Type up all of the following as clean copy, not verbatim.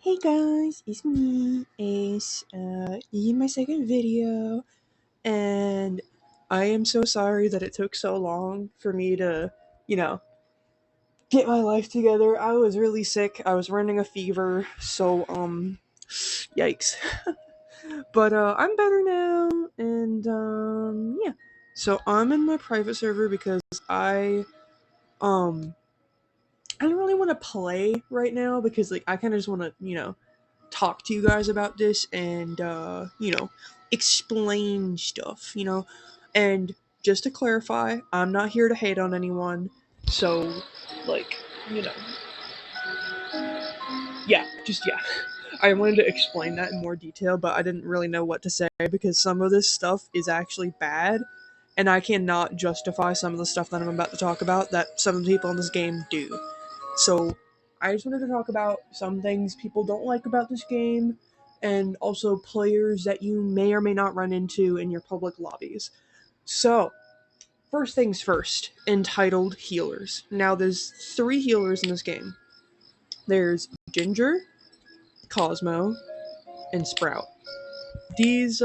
Hey guys, it's me, Ace. This is my second video, and I am so sorry that it took so long for me to, you know, get my life together. I was really sick. I was running a fever, so yikes. But I'm better now, and yeah. So I'm in my private server because um I don't really want to play right now because I kind of just want to talk to you guys about this and explain stuff, and just to clarify, I'm not here to hate on anyone, so like you know yeah. I wanted to explain that in more detail, but I didn't really know what to say because some of this stuff is actually bad, and I cannot justify some of the stuff that I'm about to talk about that some of the people in this game do. So I just wanted to talk about some things people don't like about this game, and also players that you may or may not run into in your public lobbies. So, first things first, entitled healers. Now, there's 3 healers in this game. There's Ginger, Cosmo, and Sprout. These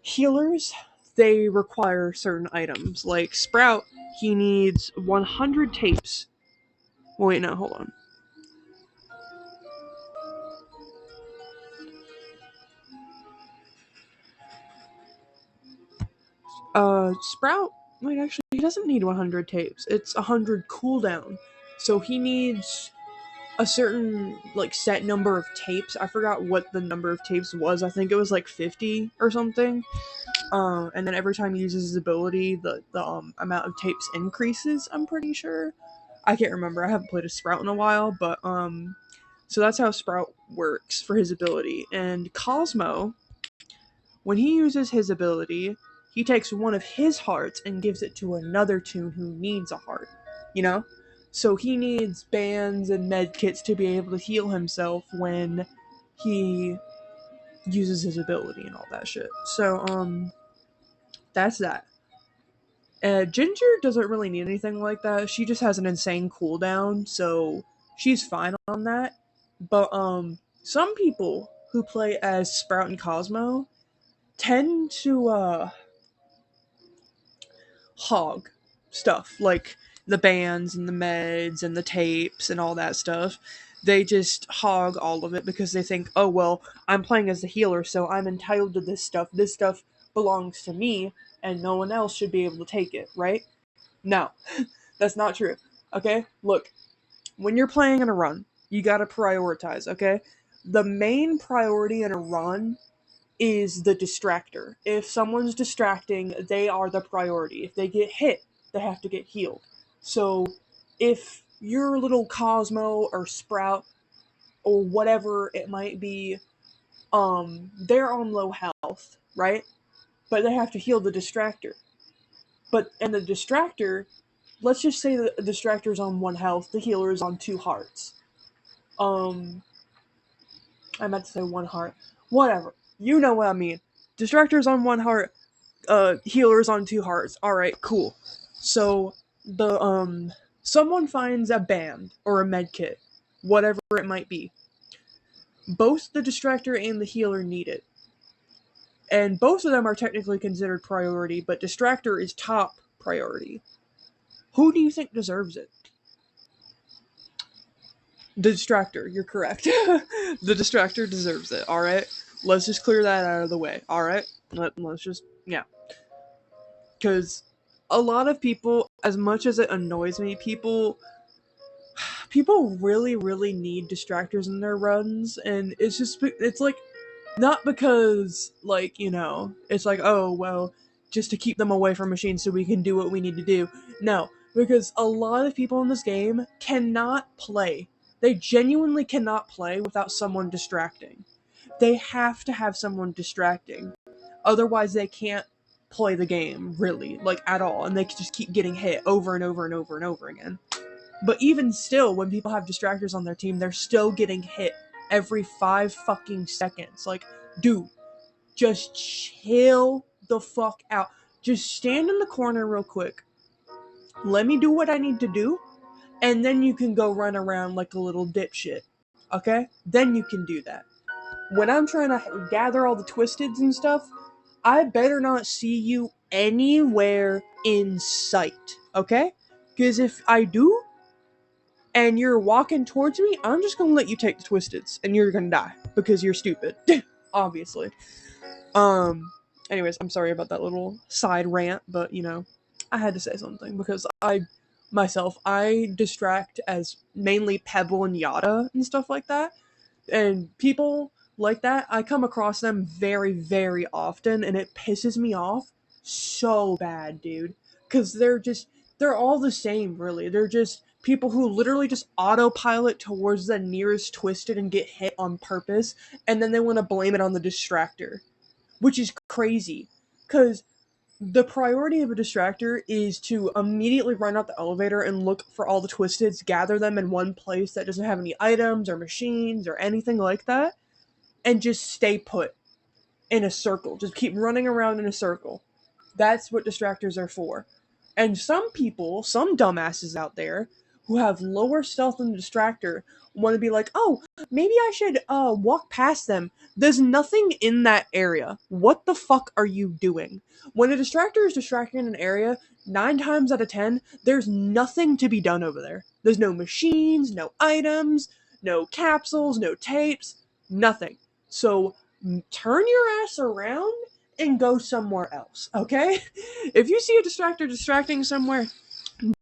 healers, they require certain items. Like Sprout, he needs 100 tapes. Wait, no, hold on. Sprout, wait, actually, he doesn't need 100 tapes. It's 100 cooldown. So he needs a certain, set number of tapes. I forgot what the number of tapes was. I think it was, 50 or something. And then every time he uses his ability, the amount of tapes increases, I'm pretty sure. I can't remember. I haven't played a Sprout in a while, but, so that's how Sprout works for his ability. And Cosmo, when he uses his ability, he takes one of his hearts and gives it to another toon who needs a heart, you know? So he needs bands and medkits to be able to heal himself when he uses his ability and all that shit. So, that's that. Ginger doesn't really need anything like that. She just has an insane cooldown, so she's fine on that. But, some people who play as Sprout and Cosmo tend to, hog stuff like the bands and the meds and the tapes and all that stuff. They just hog all of it because they think, oh, well, I'm playing as the healer, so I'm entitled to this stuff. This stuff belongs to me, and no one else should be able to take it, right? No, that's not true. Okay? Look, when you're playing in a run, you gotta prioritize, okay? The main priority in a run is the distractor. If someone's distracting, they are the priority. If they get hit, they have to get healed. So if your little Cosmo or Sprout or whatever it might be, they're on low health, right? But they have to heal the distractor. And the distractor, let's just say the distractor's on 1 health, the healer is on 2 hearts. I meant to say 1 heart. Whatever. You know what I mean. Distractor's on 1 heart, healers on 2 hearts. Alright, cool. So someone finds a band or a medkit, whatever it might be. Both the distractor and the healer need it. And both of them are technically considered priority, but distractor is top priority. Who do you think deserves it? The distractor, you're correct. The distractor deserves it, alright? Let's just clear that out of the way, alright? Let's just, yeah. Because a lot of people, as much as it annoys me, people really, really need distractors in their runs, and it's not because, it's oh, well, just to keep them away from machines so we can do what we need to do. No, because a lot of people in this game cannot play. They genuinely cannot play without someone distracting. They have to have someone distracting. Otherwise, they can't play the game, really, at all, and they just keep getting hit over and over and over and over again. But even still, when people have distractors on their team, they're still getting hit every 5 fucking seconds. Dude, just chill the fuck out. Just stand in the corner real quick. Let me do what I need to do, and then you can go run around like a little dipshit. okay? Then you can do that. When I'm trying to gather all the twisteds and stuff, I better not see you anywhere in sight, okay? Because if I do, and you're walking towards me, I'm just gonna let you take the twisteds, and you're gonna die, because you're stupid. Obviously. Anyways, I'm sorry about that little side rant, but, you know, I had to say something, because I distract as mainly Pebble and Yada and stuff like that, and people like that, I come across them very, very often, and it pisses me off so bad, dude. Because they're all the same, really. They're just people who literally just autopilot towards the nearest twisted and get hit on purpose, and then they want to blame it on the distractor, which is crazy. Because the priority of a distractor is to immediately run out the elevator and look for all the twisteds, gather them in one place that doesn't have any items or machines or anything like that, and just stay put in a circle. Just keep running around in a circle. That's what distractors are for. And some people, some dumbasses out there, who have lower stealth than the distractor, want to be like, oh, maybe I should walk past them. There's nothing in that area. What the fuck are you doing? When a distractor is distracting in an area, 9 times out of 10, there's nothing to be done over there. There's no machines, no items, no capsules, no tapes, nothing. So turn your ass around and go somewhere else, okay? If you see a distractor distracting somewhere,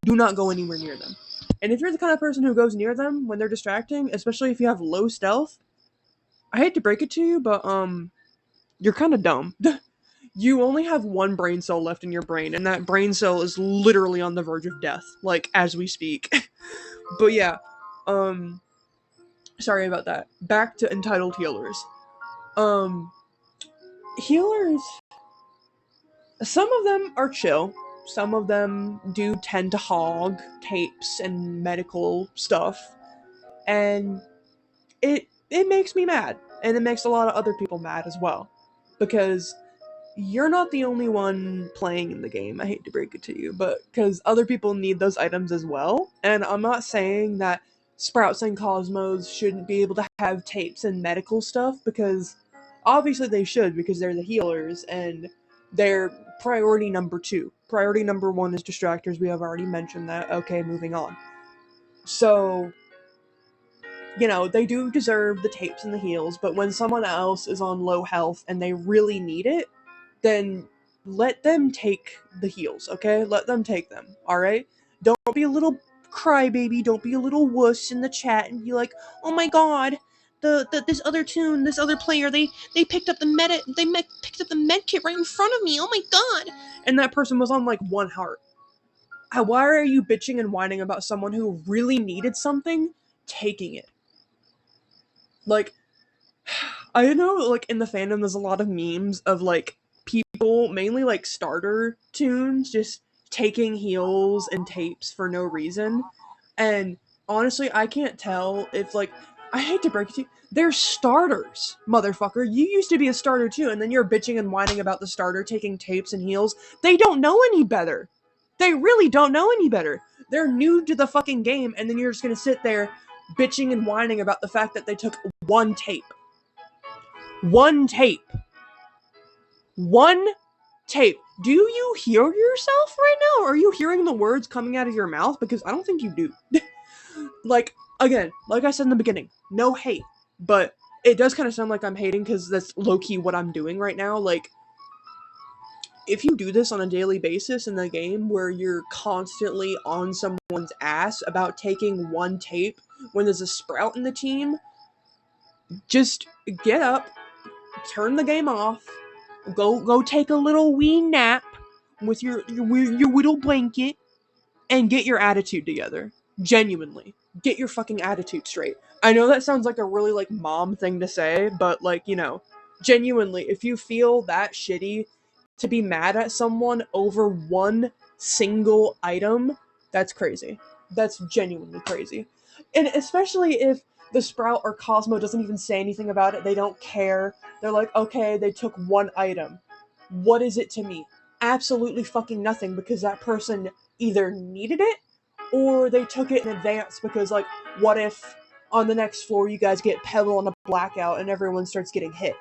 do not go anywhere near them. And if you're the kind of person who goes near them when they're distracting, especially if you have low stealth, I hate to break it to you, but you're kind of dumb. You only have one brain cell left in your brain, and that brain cell is literally on the verge of death, like, as we speak. But yeah, sorry about that. Back to entitled healers. Healers, some of them are chill. Some of them do tend to hog tapes and medical stuff. And it makes me mad. And it makes a lot of other people mad as well. Because you're not the only one playing in the game, I hate to break it to you, but because other people need those items as well. And I'm not saying that Sprouts and Cosmos shouldn't be able to have tapes and medical stuff, because obviously they should, because they're the healers, and they're priority number 2. Priority number 1 is distractors, we have already mentioned that. Okay, moving on. So, you know, they do deserve the tapes and the heals, but when someone else is on low health and they really need it, then let them take the heals, okay? Let them take them, alright? Don't be a little crybaby, don't be a little wuss in the chat and be like, oh my god, this other player, they picked up the picked up the med kit right in front of me, oh my god! And that person was on like 1 heart. Why are you bitching and whining about someone who really needed something taking it? Like, I know, like, in the fandom there's a lot of memes of, like, people, mainly, like, starter tunes, just taking heals and tapes for no reason. And, honestly, I can't tell if, like, I hate to break it to you, they're starters, motherfucker. You used to be a starter, too, and then you're bitching and whining about the starter taking tapes and heals. They don't know any better. They really don't know any better. They're new to the fucking game, and then you're just gonna sit there bitching and whining about the fact that they took 1 tape. 1 tape. 1 tape. Do you hear yourself right now? Or are you hearing the words coming out of your mouth? Because I don't think you do. Like, again, like I said in the beginning, no hate. But it does kind of sound like I'm hating, because that's low-key what I'm doing right now. Like, if you do this on a daily basis in the game, where you're constantly on someone's ass about taking 1 tape when there's a Sprout in the team, just get up, turn the game off, go take a little wee nap with your little blanket, and get your attitude together. Genuinely. Get your fucking attitude straight. I know that sounds like a really, like, mom thing to say, but, like, you know, genuinely, if you feel that shitty to be mad at someone over 1 single item, that's crazy. That's genuinely crazy. And especially if the Sprout or Cosmo doesn't even say anything about it, they don't care. They're like, okay, they took 1 item. What is it to me? Absolutely fucking nothing, because that person either needed it, or they took it in advance because, like, what if on the next floor you guys get Pebble and a blackout and everyone starts getting hit.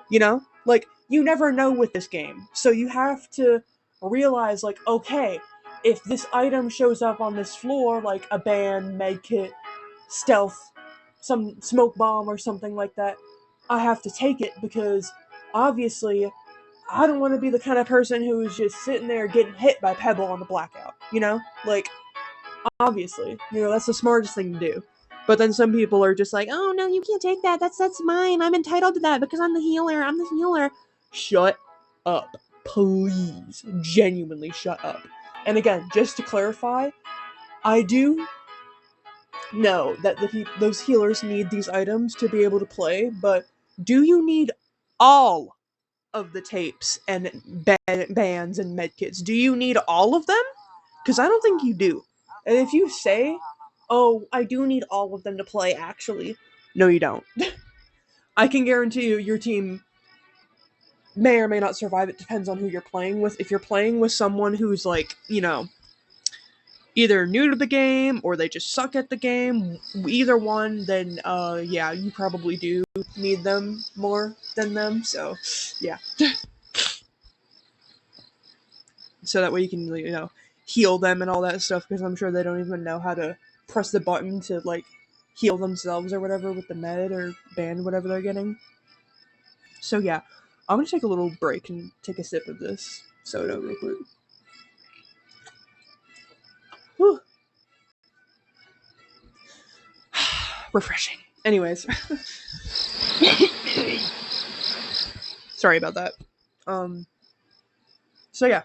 You know? Like, you never know with this game. So you have to realize, like, okay, if this item shows up on this floor, like a band, medkit, stealth, some smoke bomb or something like that, I have to take it because obviously I don't want to be the kind of person who's just sitting there getting hit by Pebble on the blackout, you know? Like, obviously, you know, that's the smartest thing to do. But then some people are just like, oh no, you can't take that. That's mine. I'm entitled to that because I'm the healer. I'm the healer. Shut up. Please. Genuinely shut up. And again, just to clarify, I do know that those healers need these items to be able to play, but do you need all of the tapes and bands and medkits? Do you need all of them? Because I don't think you do. And if you say, oh, I do need all of them to play, actually, no, you don't. I can guarantee you your team may or may not survive. It depends on who you're playing with. If you're playing with someone who's, like, you know, either new to the game or they just suck at the game, either one, then, yeah, you probably do need them more than them, so, yeah. So that way you can, you know, heal them and all that stuff, because I'm sure they don't even know how to press the button to, like, heal themselves or whatever with the med or band, whatever they're getting. So yeah, I'm gonna take a little break and take a sip of this soda real quick. Whew. Refreshing. Anyways. Sorry about that. So yeah,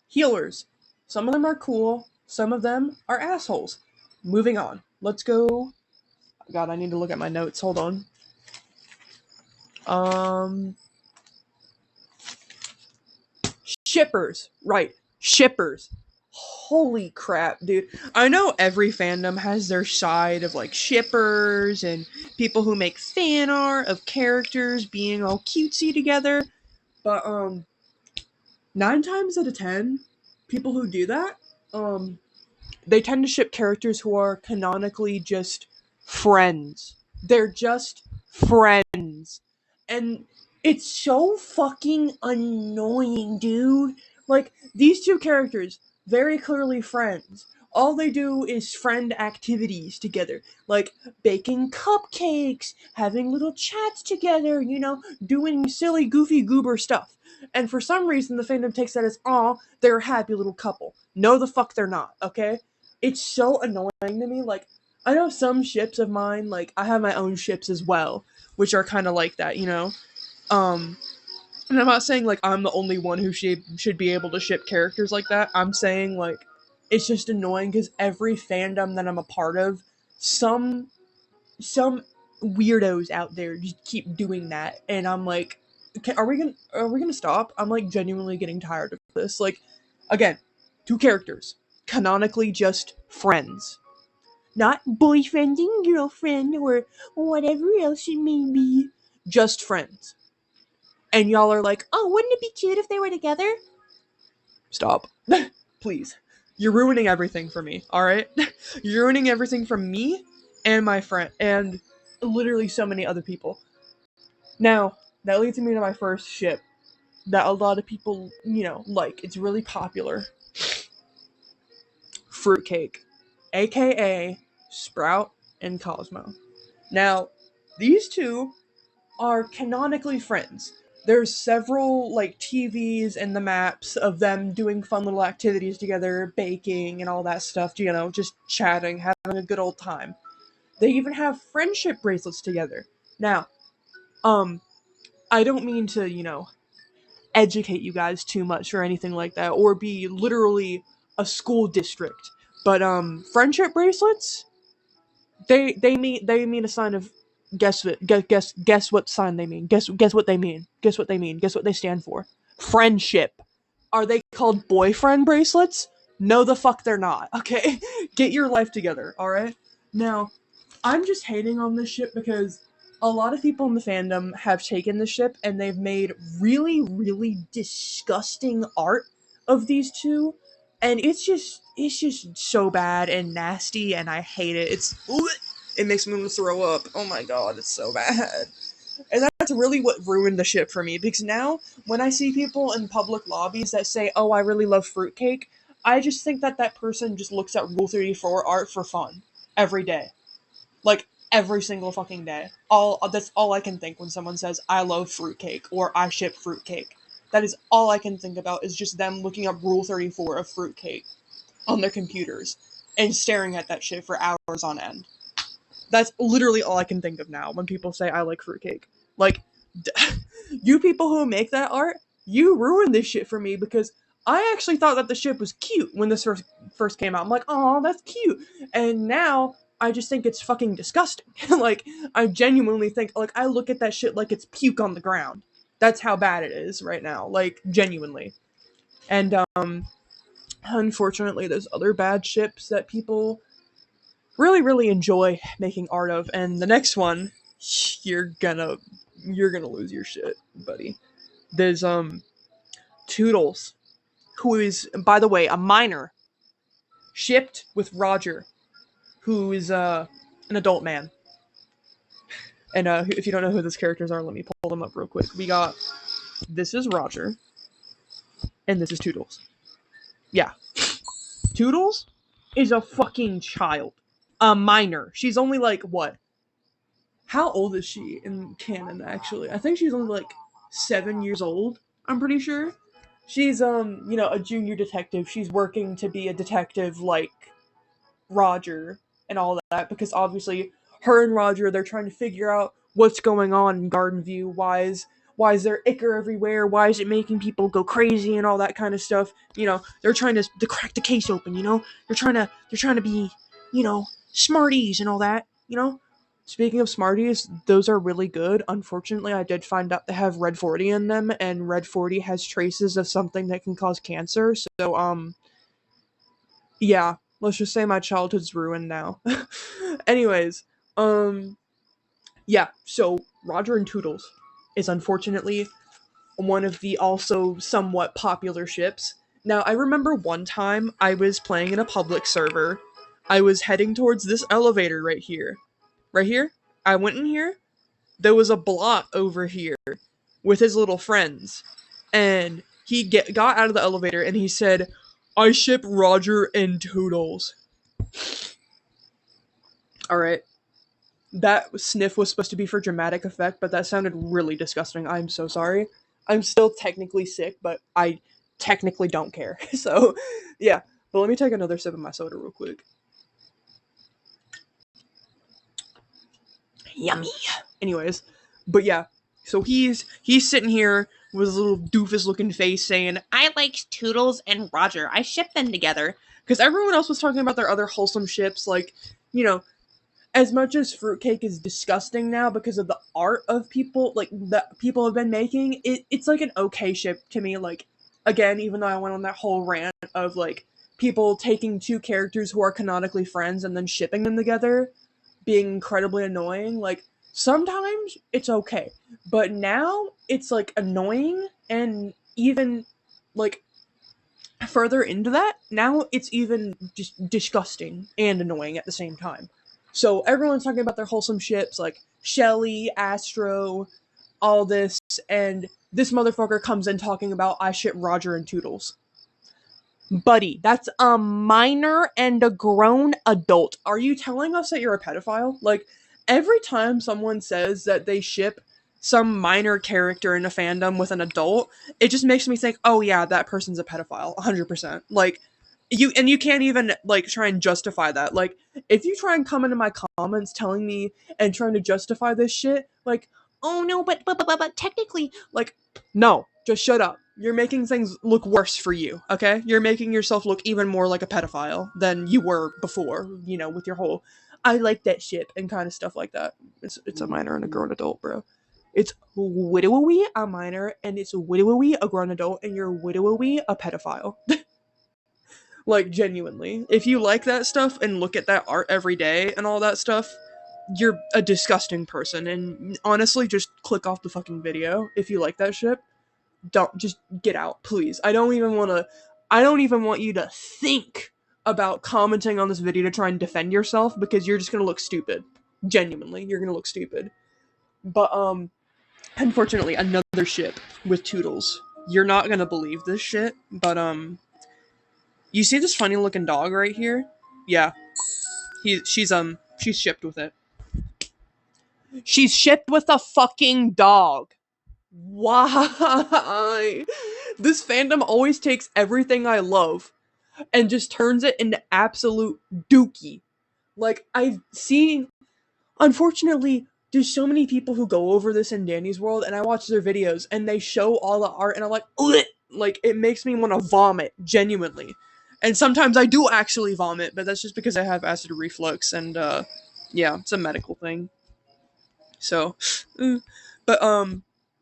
healers. Some of them are cool, some of them are assholes. Moving on. Let's go. God, I need to look at my notes. Hold on. Shippers. Right. Shippers. Holy crap, dude. I know every fandom has their side of, like, shippers and people who make fan art of characters being all cutesy together. But, 9 times out of 10, people who do that, they tend to ship characters who are canonically just friends. They're just friends. And it's so fucking annoying, dude. Like, these two characters, very clearly friends. All they do is friend activities together. Like, baking cupcakes, having little chats together, you know, doing silly, goofy, goober stuff. And for some reason, the fandom takes that as, aw, they're a happy little couple. No, the fuck they're not, okay? It's so annoying to me. Like, I know some ships of mine, like, I have my own ships as well, which are kind of like that, you know? And I'm not saying, like, I'm the only one who should be able to ship characters like that. I'm saying, like, it's just annoying because every fandom that I'm a part of, some weirdos out there just keep doing that, and I'm like, okay, are we gonna stop? I'm, like, genuinely getting tired of this. Like, again, two characters, canonically just friends, not boyfriend and girlfriend or whatever else it may be, just friends. And y'all are like, oh, wouldn't it be cute if they were together? Stop. Please. You're ruining everything for me, alright? You're ruining everything for me and my friend, and literally so many other people. Now, that leads me to my first ship that a lot of people, you know, like. It's really popular. Fruitcake. AKA Sprout and Cosmo. Now, these two are canonically friends. There's several, like, TVs and the maps of them doing fun little activities together, baking and all that stuff, you know, just chatting, having a good old time. They even have friendship bracelets together. Now, I don't mean to, you know, educate you guys too much or anything like that, or be literally a school district, but, friendship bracelets, they mean a sign of, guess what sign they mean. Guess what they mean. Guess what they mean. Guess what they stand for. Friendship. Are they called boyfriend bracelets? No, the fuck they're not. Okay, get your life together. All right. Now, I'm just hating on this ship because a lot of people in the fandom have taken the ship and they've made really, really disgusting art of these two, and it's just so bad and nasty, and I hate it. It's It makes me want to throw up. Oh my god, it's so bad. And that's really what ruined the ship for me, because now, when I see people in public lobbies that say, oh, I really love fruitcake, I just think that that person just looks at Rule 34 art for fun. Every day. Like, every single fucking day. That's all I can think when someone says, I love fruitcake, or I ship fruitcake. That is all I can think about, is just them looking up Rule 34 of fruitcake on their computers, and staring at that shit for hours on end. That's literally all I can think of now when people say I like fruitcake. Like, you people who make that art, you ruined this shit for me, because I actually thought that the ship was cute when this first came out. I'm like, oh, that's cute. And now I just think it's fucking disgusting. Like, I genuinely think, like, I look at that shit like it's puke on the ground. That's how bad it is right now. Like, genuinely. And, unfortunately, there's other bad ships that people really, really enjoy making art of. And the next one, you're gonna lose your shit, buddy. There's Toodles, who is, by the way, a minor, shipped with Roger, who is an adult man. And if you don't know who those characters are, let me pull them up real quick. This is Roger, and this is Toodles. Yeah. Toodles is a fucking child. A minor. She's only like, what? How old is she in canon, actually? I think she's only like 7 years old, I'm pretty sure. She's, a junior detective. She's working to be a detective like Roger and all that, because obviously her and Roger, they're trying to figure out what's going on in Garden View. Why is there ichor everywhere? Why is it making people go crazy and all that kind of stuff? They're trying to crack the case open, They're trying to be, smarties and all that, Speaking of Smarties, those are really good. Unfortunately, I did find out they have Red 40 in them, and Red 40 has traces of something that can cause cancer. So, yeah, let's just say my childhood's ruined now. Anyways, yeah, so Roger and Toodles is unfortunately one of the also somewhat popular ships. Now, I remember one time I was playing in a public server. I was heading towards this elevator right here. Right here? I went in here. There was a blot over here with his little friends. And he got out of the elevator and he said, I ship Roger and Toodles. Alright. That sniff was supposed to be for dramatic effect, but that sounded really disgusting. I'm so sorry. I'm still technically sick, but I technically don't care. So, yeah. But let me take another sip of my soda real quick. Yummy. Anyways, but yeah, so he's sitting here with his little doofus looking face saying, I like Toodles and Roger. I ship them together. Because everyone else was talking about their other wholesome ships, like, as much as fruitcake is disgusting now because of the art of people, like, that people have been making, it's like an okay ship to me. Like, again, even though I went on that whole rant of, like, people taking two characters who are canonically friends and then shipping them together being incredibly annoying, like, sometimes it's okay, but now it's, like, annoying, and even, like, further into that, now it's even just disgusting and annoying at the same time. So everyone's talking about their wholesome ships, like Shelly, Astro, all this, and this motherfucker comes in talking about I ship Roger and Toodles. Buddy, that's a minor and a grown adult. Are you telling us that you're a pedophile? Like, every time someone says that they ship some minor character in a fandom with an adult, it just makes me think, oh yeah, that person's a pedophile, 100%. Like, you can't even, like, try and justify that. Like, if you try and come into my comments telling me and trying to justify this shit, like, oh no, but technically, like, no, just shut up. You're making things look worse for you, okay? You're making yourself look even more like a pedophile than you were before, with your whole, I like that ship and kind of stuff like that. It's a minor and a grown adult, bro. It's widowy a minor, and it's widowy a grown adult, and you're widowy a pedophile. Like, genuinely. If you like that stuff and look at that art every day and all that stuff, you're a disgusting person, and honestly, just click off the fucking video if you like that shit. Don't, just get out, please. I don't even want you to think about commenting on this video to try and defend yourself, because you're just gonna look stupid. Genuinely, you're gonna look stupid. But unfortunately, another ship with Toodles. You're not gonna believe this shit, but you see this funny looking dog right here? Yeah, she's shipped with it. She's shipped with a fucking dog. Why? This fandom always takes everything I love and just turns it into absolute dookie. Like, I've seen, unfortunately, there's so many people who go over this in Danny's World, and I watch their videos, and they show all the art, and I'm like, ugh! Like, it makes me want to vomit, genuinely. And sometimes I do actually vomit, but that's just because I have acid reflux, and, yeah, it's a medical thing. So, but,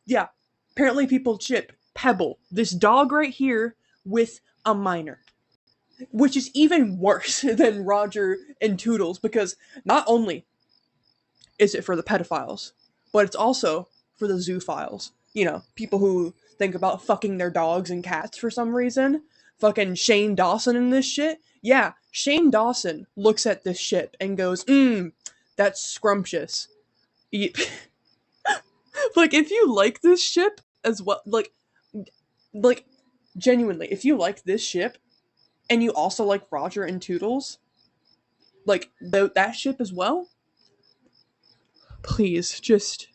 yeah. Apparently people ship Pebble, this dog right here, with a minor. Which is even worse than Roger and Toodles, because not only is it for the pedophiles, but it's also for the zoophiles. You know, people who think about fucking their dogs and cats for some reason. Fucking Shane Dawson in this shit. Yeah, Shane Dawson looks at this ship and goes, that's scrumptious. Like, if you like this ship as well, like, genuinely, if you like this ship, and you also like Roger and Toodles, like, that ship as well, please, just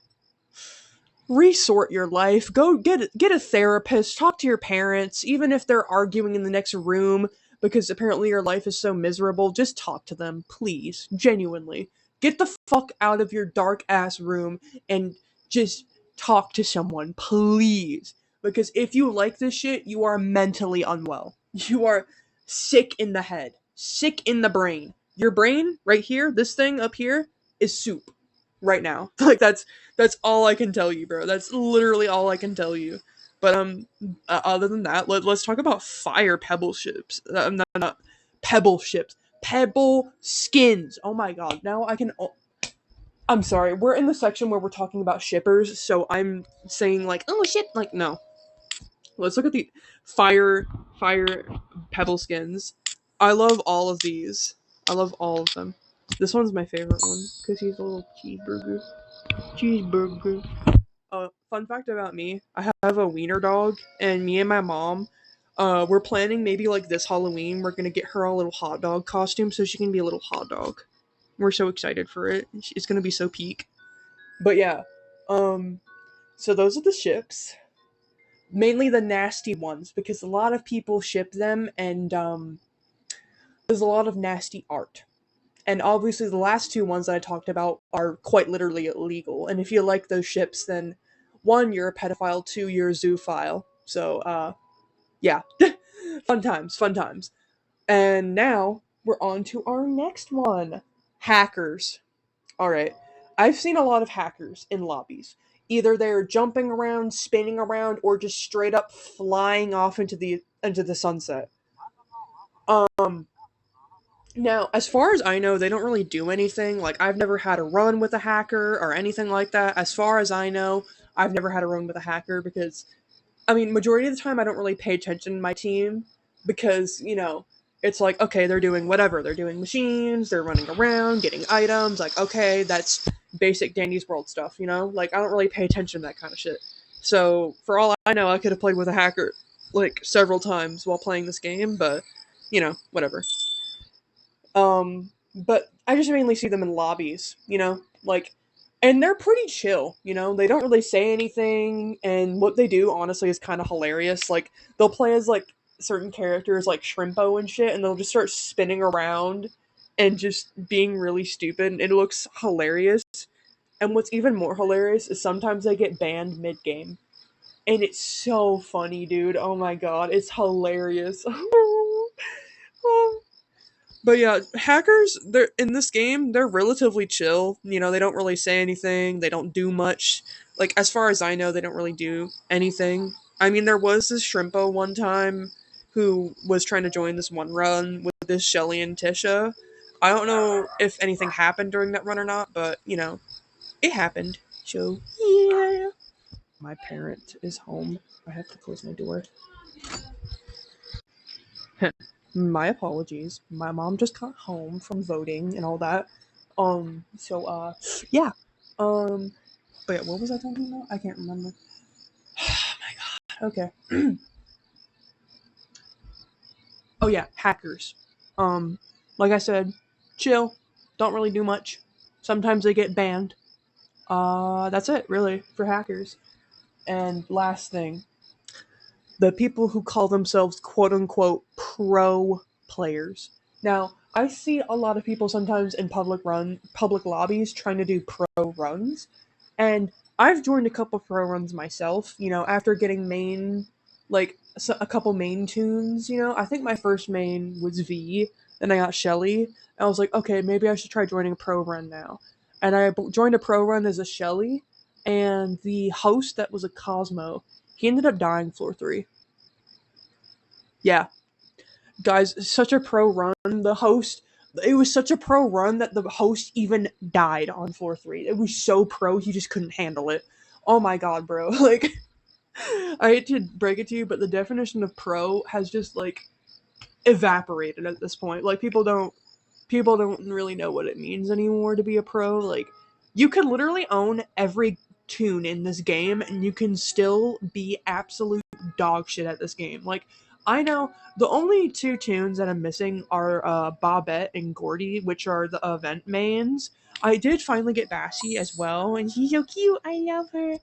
resort your life. Go get a therapist, talk to your parents, even if they're arguing in the next room because apparently your life is so miserable, just talk to them, please, genuinely. Get the fuck out of your dark ass room and just talk to someone, please. Because if you like this shit, you are mentally unwell. You are sick in the head, sick in the brain. Your brain, right here, this thing up here, is soup right now. Like, that's all I can tell you, bro. That's literally all I can tell you. But other than that, let's talk about fire pebble ships. Not pebble ships. Pebble skins. Oh my god. Now I can. I'm sorry. We're in the section where we're talking about shippers, so I'm saying like, oh ship. Like, no. Let's look at the fire pebble skins. I love all of these. I love all of them. This one's my favorite one because he's a little cheeseburger. Cheeseburger. Fun fact about me: I have a wiener dog, and me and my mom, we're planning maybe like this Halloween, we're gonna get her a little hot dog costume so she can be a little hot dog. We're so excited for it. It's gonna be so peak. But yeah, so those are the ships, mainly the nasty ones, because a lot of people ship them, and there's a lot of nasty art. And obviously, the last two ones that I talked about are quite literally illegal. And if you like those ships, then one, you're a pedophile, two, you're a zoophile. So, yeah. Fun times, fun times. And now, we're on to our next one. Hackers. Alright. I've seen a lot of hackers in lobbies. Either they're jumping around, spinning around, or just straight up flying off into the sunset. Um, Now, as far as I know, they don't really do anything. Like, I've never had a run with a hacker or anything like that. As far as I know, I've never had a run with a hacker because, I mean, majority of the time I don't really pay attention to my team because, it's like, okay, they're doing whatever. They're doing machines, they're running around, getting items. Like, okay, that's basic Danny's World stuff, Like, I don't really pay attention to that kind of shit. So, for all I know, I could have played with a hacker, like, several times while playing this game, but, whatever. But I just mainly see them in lobbies, like, and they're pretty chill, they don't really say anything, and what they do, honestly, is kind of hilarious. Like, they'll play as, like, certain characters, like Shrimpo and shit, and they'll just start spinning around and just being really stupid, and it looks hilarious. And what's even more hilarious is sometimes they get banned mid-game. And it's so funny, dude. Oh my god, it's hilarious. But yeah, hackers, they're in this game, they're relatively chill. They don't really say anything, they don't do much. Like, as far as I know, they don't really do anything. I mean, there was this Shrimpo one time who was trying to join this one run with this Shelly and Tisha. I don't know if anything happened during that run or not, but, it happened. So, yeah. My parent is home. I have to close my door. My apologies. My mom just got home from voting and all that. Yeah. But yeah, what was I talking about? I can't remember. Oh my god. Okay. Oh yeah, hackers. Like I said, chill. Don't really do much. Sometimes they get banned. That's it, really, for hackers. And last thing, the people who call themselves quote unquote pro players. Now, I see a lot of people sometimes in public lobbies trying to do pro runs, and I've joined a couple pro runs myself, after getting a couple main tunes, I think my first main was V, then I got Shelly, and I was like, okay, maybe I should try joining a pro run now. And I joined a pro run as a Shelly, and the host that was a Cosmo, he ended up dying floor 3. Yeah, guys, such a pro run. It was such a pro run that the host even died on floor 3. It was so pro, he just couldn't handle it. Oh my god, bro. Like, I hate to break it to you, but the definition of pro has just, like, evaporated at this point. Like, people don't really know what it means anymore to be a pro. Like, you could literally own every tune in this game and you can still be absolute dog shit at this game. Like, I know the only 2 tunes that I'm missing are Bobette and Gordy, which are the event mains. I did finally get Bassie as well, and she's so cute. I love her.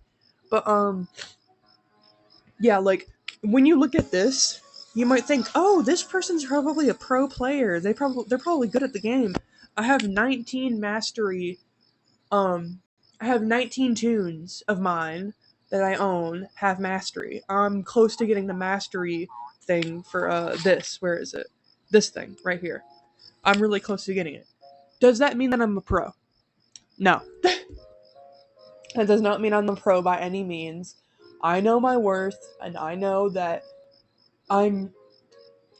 But yeah, like, when you look at this, you might think, oh, this person's probably a pro player. They're probably good at the game. I have 19 mastery. I have 19 tunes of mine that I own have mastery. I'm close to getting the mastery thing for this. Where is it? This thing right here. I'm really close to getting it. Does that mean that I'm a pro? No. That does not mean I'm a pro by any means. I know my worth, and I know that I'm,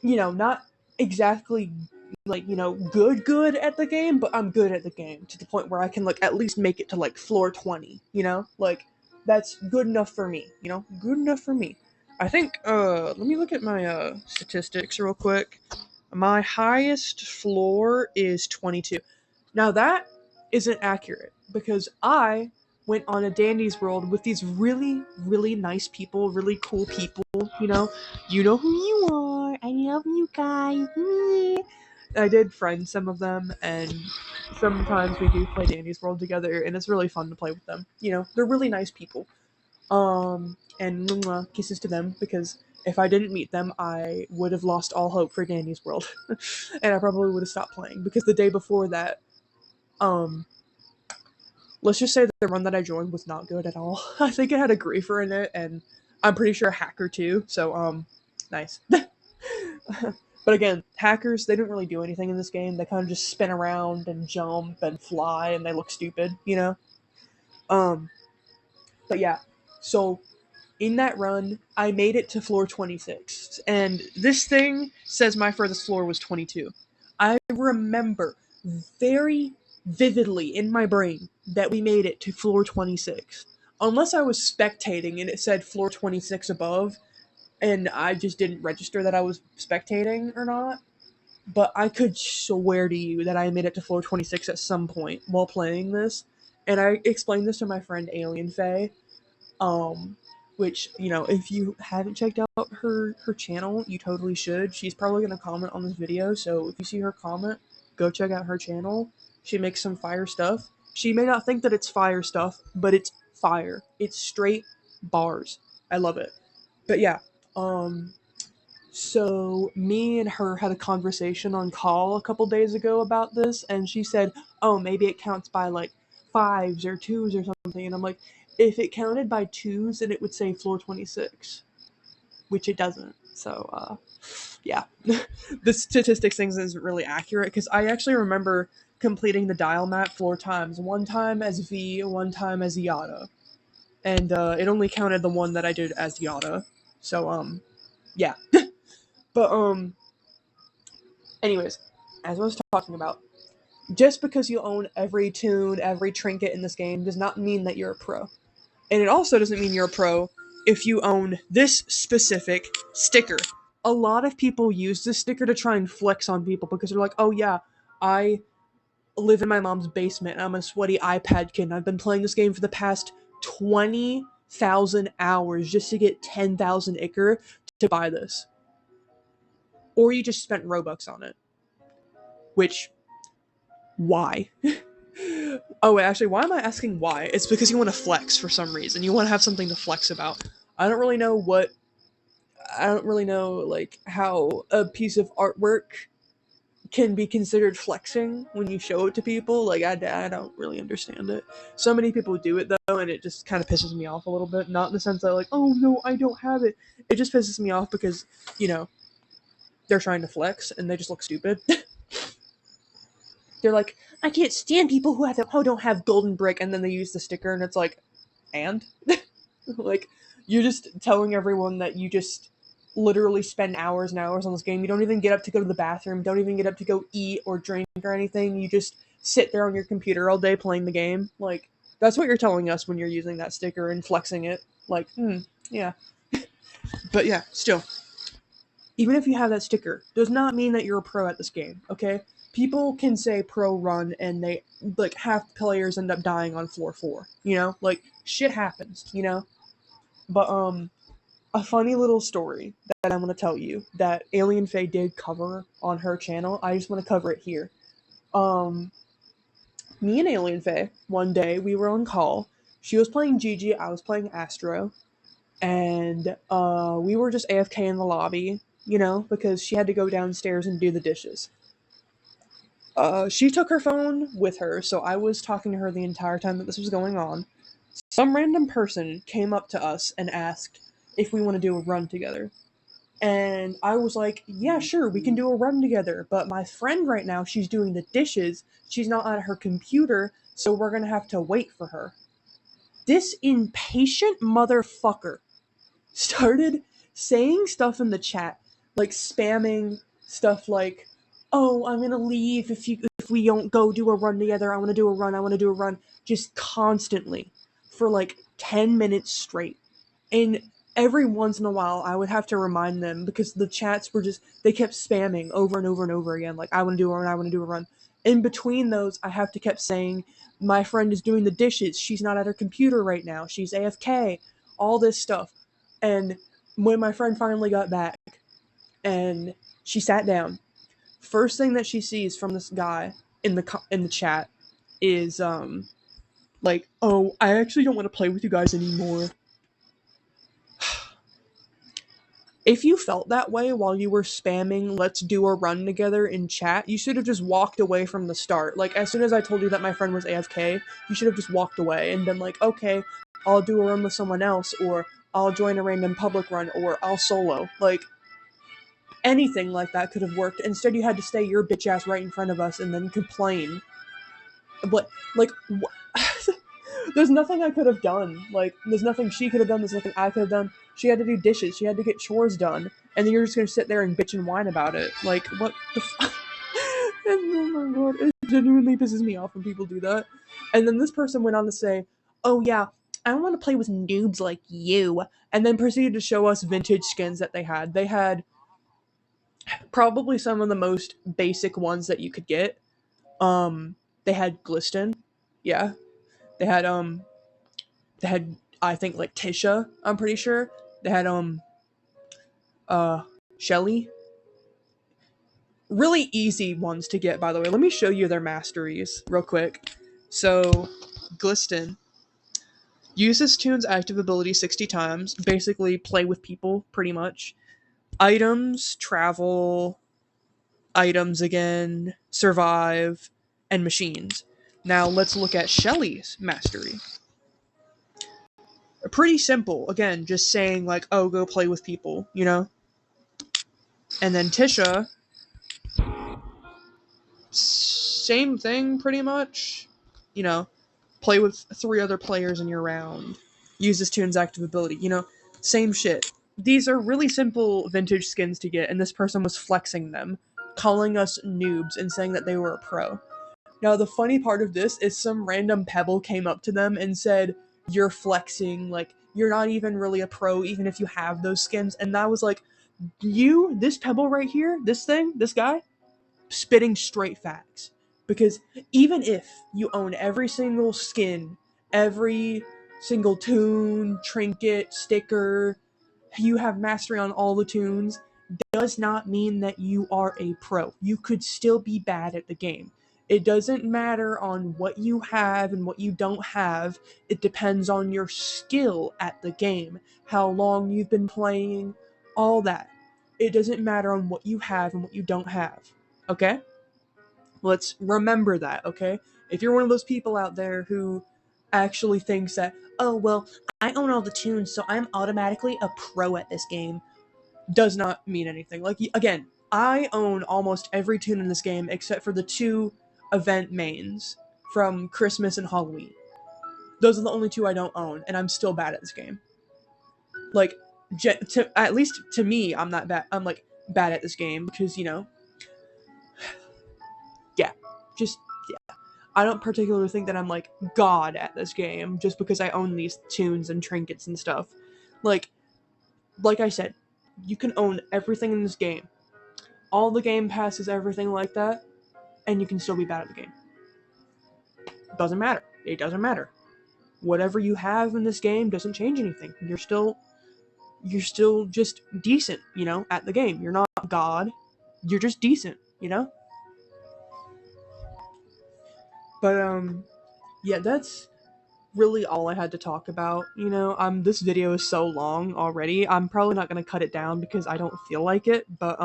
not exactly like, good at the game, but I'm good at the game to the point where I can, like, at least make it to, like, floor 20, Like, that's good enough for me, Good enough for me. I think, let me look at my, statistics real quick. My highest floor is 22. Now that isn't accurate because I went on a Dandy's World with these really, really nice people, really cool people, you know. You know who you are. I love you guys. Me. I did friend some of them, and sometimes we do play Dandy's World together, and it's really fun to play with them. They're really nice people. And kisses to them because if I didn't meet them, I would have lost all hope for Danny's World, and I probably would have stopped playing because the day before that, um, let's just say that the run that I joined was not good at all. I think it had a griefer in it, and I'm pretty sure a hacker too. So, nice. But again, hackers, they don't really do anything in this game. They kind of just spin around and jump and fly, and they look stupid. Um, but yeah, so in that run, I made it to floor 26, and this thing says my furthest floor was 22. I remember very vividly in my brain that we made it to floor 26. Unless I was spectating and it said floor 26 above, and I just didn't register that I was spectating or not. But I could swear to you that I made it to floor 26 at some point while playing this. And I explained this to my friend Alien Faye, which, if you haven't checked out her channel, you totally should. She's probably going to comment on this video, so if you see her comment, go check out her channel. She makes some fire stuff. She may not think that it's fire stuff, but it's fire. It's straight bars. I love it. But yeah, so me and her had a conversation on call a couple days ago about this, and she said, oh, maybe it counts by, like, 5s or 2s or something, and I'm like, if it counted by 2s, then it would say floor 26, which it doesn't. So, yeah. The statistics thing isn't really accurate, because I actually remember completing the dial map 4 times. One time as V, one time as Yada. And, it only counted the one that I did as Yada. So, yeah. But, anyways, as I was talking about, just because you own every tune, every trinket in this game does not mean that you're a pro. And it also doesn't mean you're a pro if you own this specific sticker. A lot of people use this sticker to try and flex on people because they're like, oh yeah, I live in my mom's basement. I'm a sweaty iPad kid, and I've been playing this game for the past 20,000 hours just to get 10,000 Ichor to buy this. Or you just spent Robux on it. Which, why? Oh, wait, actually, why am I asking why? It's because you want to flex for some reason. You want to have something to flex about. I don't really know, like, how a piece of artwork can be considered flexing when you show it to people. Like, I don't really understand it. So many people do it, though, and it just kind of pisses me off a little bit. Not in the sense that, like, oh, no, I don't have it. It just pisses me off because, they're trying to flex, and they just look stupid. They're like, I can't stand people who don't have golden brick, and then they use the sticker, and it's like, and? Like, you're just telling everyone that you just literally spend hours and hours on this game. You don't even get up to go to the bathroom, don't even get up to go eat or drink or anything. You just sit there on your computer all day playing the game. Like, that's what you're telling us when you're using that sticker and flexing it. Like, yeah. But yeah, still. Even if you have that sticker, does not mean that you're a pro at this game, okay? People can say pro run and they, like, half players end up dying on floor 4, Like, shit happens, But, a funny little story that I'm going to tell you that Alien Faye did cover on her channel. I just want to cover it here. Me and Alien Faye, one day, we were on call. She was playing Gigi, I was playing Astro. And we were just AFK in the lobby, because she had to go downstairs and do the dishes. She took her phone with her, so I was talking to her the entire time that this was going on. Some random person came up to us and asked if we want to do a run together. And I was like, yeah, sure, we can do a run together. But my friend right now, she's doing the dishes. She's not at her computer, so we're going to have to wait for her. This impatient motherfucker started saying stuff in the chat, like spamming stuff like, oh, I'm gonna leave if we don't go do a run together. I want to do a run, just constantly for like 10 minutes straight. And every once in a while I would have to remind them because the chats were they kept spamming over and over and over again, like, I want to do a run. In between those, I have to keep saying, my friend is doing the dishes, she's not at her computer right now, she's AFK, all this stuff. And when my friend finally got back and she sat down, first thing that she sees from this guy in the chat is like, oh, I actually don't want to play with you guys anymore. If you felt that way while you were spamming let's do a run together in chat, you should have just walked away from the start. Like, as soon as I told you that my friend was AFK, you should have just walked away and been like, okay, I'll do a run with someone else, or I'll join a random public run, or I'll solo. Like, anything like that could have worked. Instead, you had to stay your bitch ass right in front of us and then complain. But, like, there's nothing I could have done. Like, there's nothing she could have done, there's nothing I could have done. She had to do dishes, she had to get chores done, and then you're just gonna sit there and bitch and whine about it. Like, what the fuck? Oh my god, it genuinely pisses me off when people do that. And then this person went on to say, oh yeah, I don't want to play with noobs like you, and then proceeded to show us vintage skins that they had. They had probably some of the most basic ones that you could get. They had Gliston, yeah. They had I think like Tisha, I'm pretty sure. They had Shelly. Really easy ones to get, by the way. Let me show you their masteries real quick. So, Gliston uses Toon's active ability 60 times. Basically, play with people, pretty much. Items, travel, items again, survive, and machines. Now, let's look at Shelly's mastery. Pretty simple. Again, just saying, like, oh, go play with people, And then Tisha, same thing, pretty much. Play with 3 other players in your round. Uses Toon's active ability. Same shit. These are really simple vintage skins to get, and this person was flexing them, calling us noobs and saying that they were a pro. Now, the funny part of this is some random pebble came up to them and said, you're flexing, like, you're not even really a pro, even if you have those skins. And that was like, this pebble right here, this thing, this guy, spitting straight facts. Because even if you own every single skin, every single tune, trinket, sticker, you have mastery on all the tunes, does not mean that you are a pro. You could still be bad at the game. It doesn't matter on what you have and what you don't have. It depends on your skill at the game, how long you've been playing, all that. It doesn't matter on what you have and what you don't have. Okay? Let's remember that, okay? If you're one of those people out there who actually thinks that, oh, well, I own all the tunes, so I'm automatically a pro at this game, does not mean anything. Like, again, I own almost every tune in this game except for the 2 event mains from Christmas and Halloween. Those are the only 2 I don't own, and I'm still bad at this game. Like, at least to me, I'm not bad. I'm, like, bad at this game because, you know, yeah, just, yeah. I don't particularly think that I'm, like, God at this game just because I own these tunes and trinkets and stuff. Like I said, you can own everything in this game. All the game passes, everything like that, and you can still be bad at the game. Doesn't matter. It doesn't matter. Whatever you have in this game doesn't change anything. You're still just decent, you know, at the game. You're not God. You're just decent, you know? But, yeah, that's really all I had to talk about, you know? This video is so long already. I'm probably not gonna cut it down because I don't feel like it, but,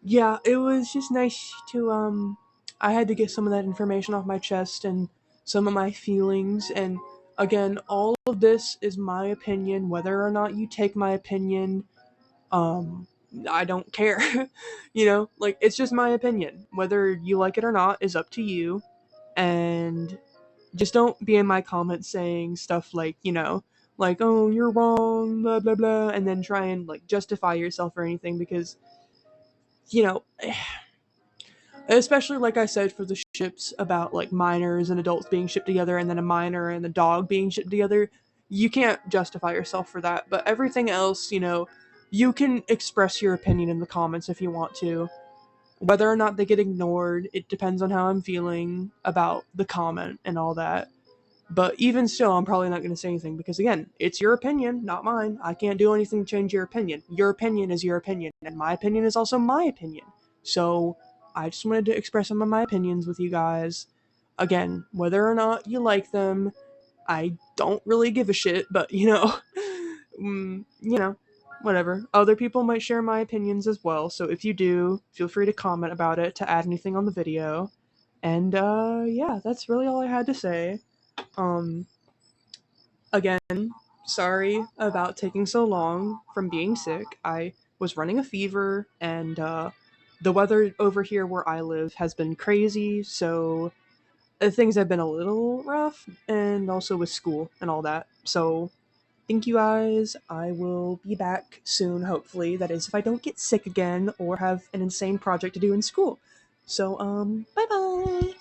yeah, it was just nice to, I had to get some of that information off my chest and some of my feelings, and again, all of this is my opinion. Whether or not you take my opinion, I don't care. You know, like, it's just my opinion. Whether you like it or not is up to you, and just don't be in my comments saying stuff like, you know, like, oh, you're wrong, blah, blah, blah, and then try and, like, justify yourself or anything, because, you know, especially like I said for the ships about like minors and adults being shipped together and then a minor and a dog being shipped together, you can't justify yourself for that. But everything else, you know, you can express your opinion in the comments if you want to. Whether or not they get ignored, it depends on how I'm feeling about the comment and all that. But even still, I'm probably not going to say anything because, again, it's your opinion, not mine. I can't do anything to change your opinion. Your opinion is your opinion, and my opinion is also my opinion. So, I just wanted to express some of my opinions with you guys. Again, whether or not you like them, I don't really give a shit, but, you know, whatever. Other people might share my opinions as well, so if you do, feel free to comment about it, to add anything on the video. And, yeah, that's really all I had to say. Again, sorry about taking so long from being sick. I was running a fever, and the weather over here where I live has been crazy, so things have been a little rough, and also with school and all that. So, thank you guys. I will be back soon, hopefully. That is, if I don't get sick again or have an insane project to do in school. So, bye bye!